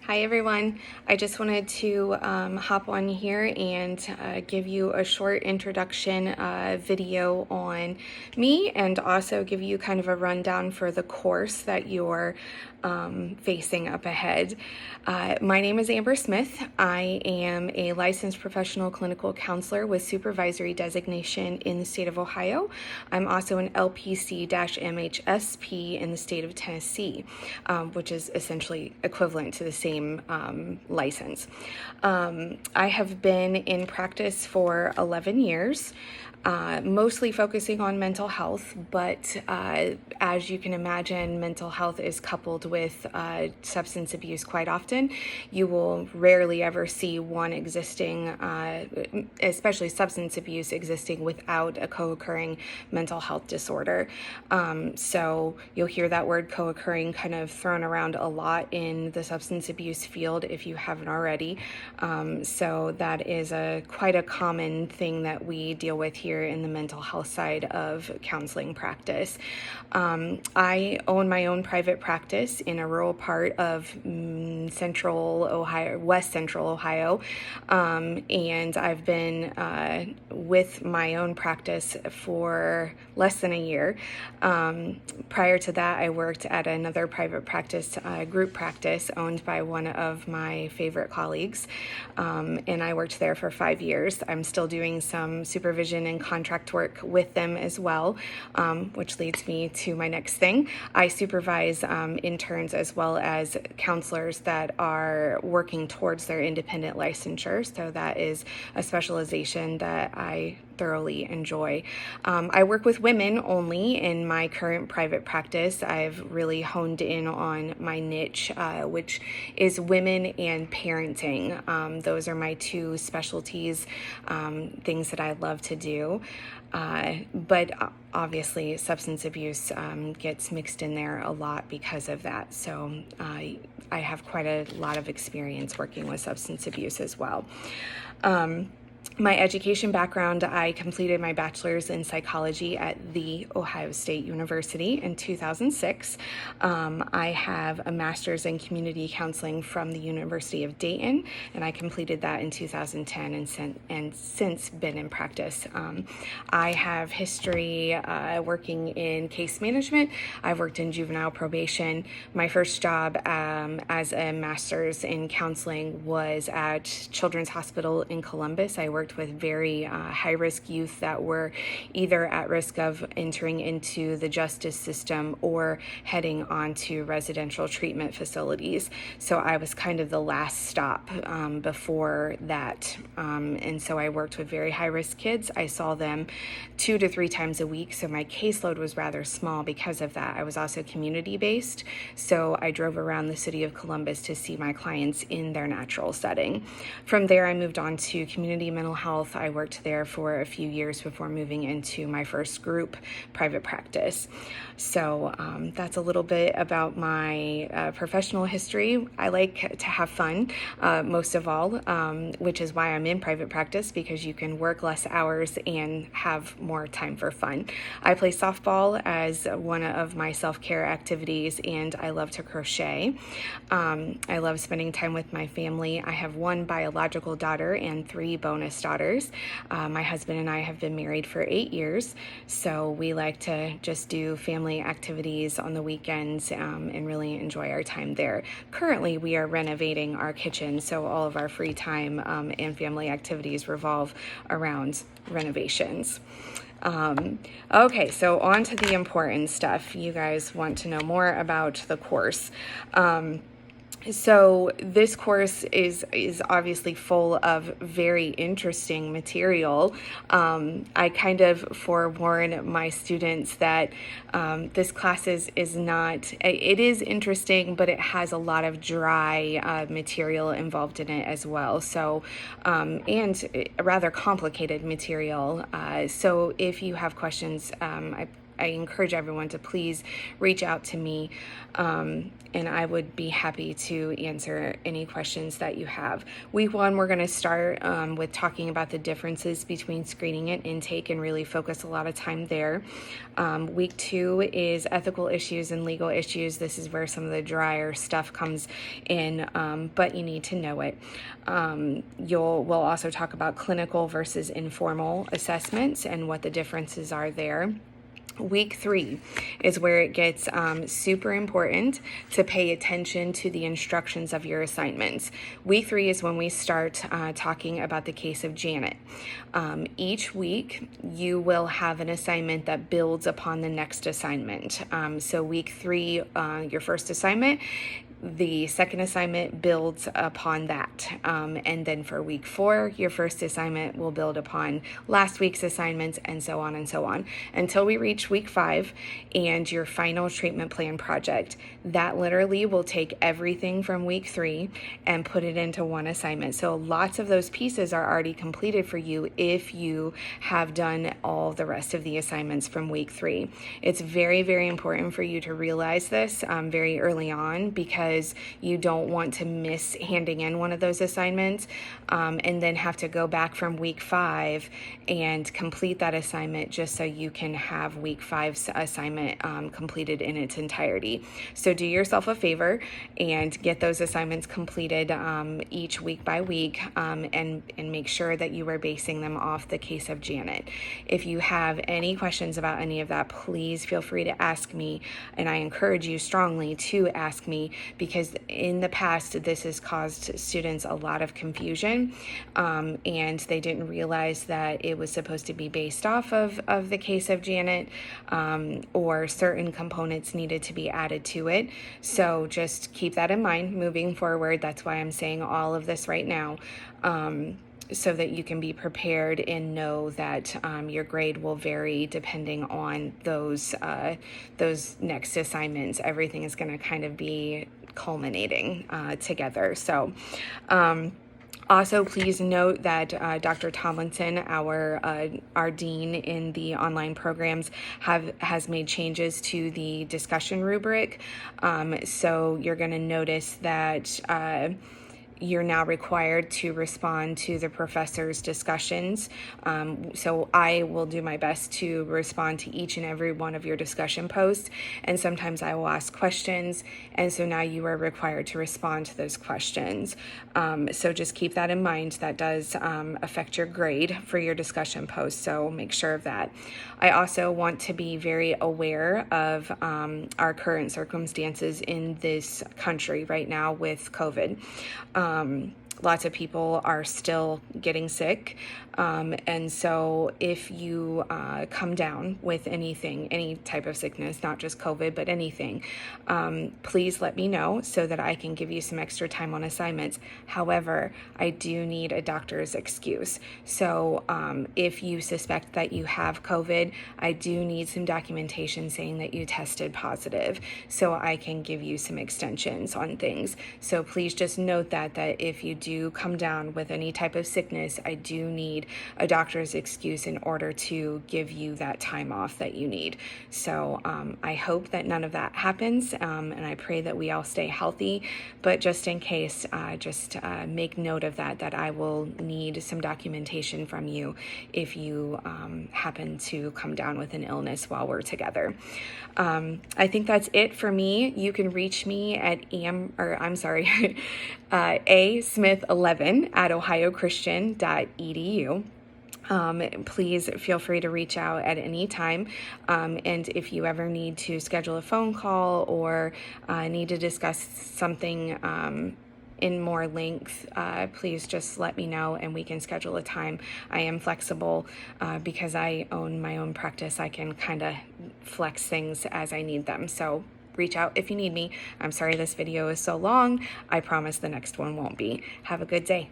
Hi everyone. I just wanted to hop on here and give you a short introduction video on me and also give you kind of a rundown for the course that you're facing up ahead. My name is Amber Smith. I am a licensed professional clinical counselor with supervisory designation in the state of Ohio. I'm also an LPC-MHSP in the state of Tennessee, which is essentially equivalent to the same license. I have been in practice for 11 years. Mostly focusing on mental health, but as you can imagine, mental health is coupled with substance abuse quite often. You will rarely ever see one existing, especially substance abuse existing without a co-occurring mental health disorder. So you'll hear that word co-occurring kind of thrown around a lot in the substance abuse field if you haven't already. So that is quite a common thing that we deal with here in the mental health side of counseling practice. I own my own private practice in a rural part of central Ohio, west central Ohio, and I've been with my own practice for less than a year. Prior to that, I worked at another private practice, group practice owned by one of my favorite colleagues, and I worked there for 5 years. I'm still doing some supervision and contract work with them as well, which leads me to my next thing. I supervise interns as well as counselors that are working towards their independent licensure, so that is a specialization that I thoroughly enjoy. I work with women only in my current private practice. I've really honed in on my niche, which is women and parenting. Those are my two specialties, things that I love to do. But obviously substance abuse gets mixed in there a lot because of that. So I have quite a lot of experience working with substance abuse as well. My education background, I completed my bachelor's in psychology at The Ohio State University in 2006. I have a master's in community counseling from the University of Dayton, and I completed that in 2010 and since been in practice. I have history working in case management. I've worked in juvenile probation. My first job as a master's in counseling was at Children's Hospital in Columbus. I worked with very high-risk youth that were either at risk of entering into the justice system or heading on to residential treatment facilities. So I was kind of the last stop before that. And so I worked with very high-risk kids. I saw them 2 to 3 times a week, so my caseload was rather small because of that. I was also community-based, so I drove around the city of Columbus to see my clients in their natural setting. From there, I moved on to community mental health. I worked there for a few years before moving into my first group private practice. So that's a little bit about my professional history. I like to have fun most of all, which is why I'm in private practice, because you can work less hours and have more time for fun. I play softball as one of my self-care activities, and I love to crochet. I love spending time with my family. I have 1 biological daughter and 3 bonus daughters. My husband and I have been married for 8 years, so we like to just do family activities on the weekends and really enjoy our time there. Currently, we are renovating our kitchen, so all of our free time and family activities revolve around renovations. Okay, so on to the important stuff. You guys want to know more about the course. So this course is obviously full of very interesting material. I kind of forewarn my students that this class is not, it is interesting, but it has a lot of dry material involved in it as well. So, and rather complicated material. So if you have questions, I I encourage everyone to please reach out to me, and I would be happy to answer any questions that you have. Week 1, we're going to start with talking about the differences between screening and intake and really focus a lot of time there. Week 2 is ethical issues and legal issues. This is where some of the drier stuff comes in, but you need to know it. We'll also talk about clinical versus informal assessments and what the differences are there. Week 3 is where it gets super important to pay attention to the instructions of your assignments. Week 3 is when we start talking about the case of Janet. Each week, you will have an assignment that builds upon the next assignment. So week 3, your first assignment, the second assignment builds upon that. And then for week 4, your first assignment will build upon last week's assignments, and so on and so on, until we reach week 5 and your final treatment plan project. That literally will take everything from week 3 and put it into one assignment. So lots of those pieces are already completed for you if you have done all the rest of the assignments from week 3. It's very, very important for you to realize this very early on, because you don't want to miss handing in one of those assignments and then have to go back from week 5 and complete that assignment just so you can have week 5's assignment completed in its entirety. So do yourself a favor and get those assignments completed each week by week, and make sure that you are basing them off the case of Janet. If you have any questions about any of that, please feel free to ask me, and I encourage you strongly to ask me, because in the past this has caused students a lot of confusion, and they didn't realize that it was supposed to be based off of the case of Janet, or certain components needed to be added to it. So just keep that in mind moving forward. That's why I'm saying all of this right now, so that you can be prepared and know that your grade will vary depending on those next assignments. Everything is going to kind of be culminating together. So also, please note that Dr. Tomlinson, our dean in the online programs, has made changes to the discussion rubric. So you're going to notice that you're now required to respond to the professor's discussions. So I will do my best to respond to each and every one of your discussion posts. And sometimes I will ask questions. And so now you are required to respond to those questions. So just keep that in mind. That does affect your grade for your discussion posts. So make sure of that. I also want to be very aware of our current circumstances in this country right now with COVID. Lots of people are still getting sick. And so if you come down with anything, any type of sickness, not just COVID, but anything, please let me know so that I can give you some extra time on assignments. However, I do need a doctor's excuse. So if you suspect that you have COVID, I do need some documentation saying that you tested positive so I can give you some extensions on things. So please just note that if you do come down with any type of sickness, I do need a doctor's excuse in order to give you that time off that you need. So I hope that none of that happens, and I pray that we all stay healthy. But just in case, just make note of that I will need some documentation from you if you happen to come down with an illness while we're together. I think that's it for me. You can reach me at asmith11@ohiochristian.edu. Please feel free to reach out at any time. And if you ever need to schedule a phone call or need to discuss something in more length, please just let me know and we can schedule a time. I am flexible because I own my own practice. I can kind of flex things as I need them. So reach out if you need me. I'm sorry this video is so long. I promise the next one won't be. Have a good day.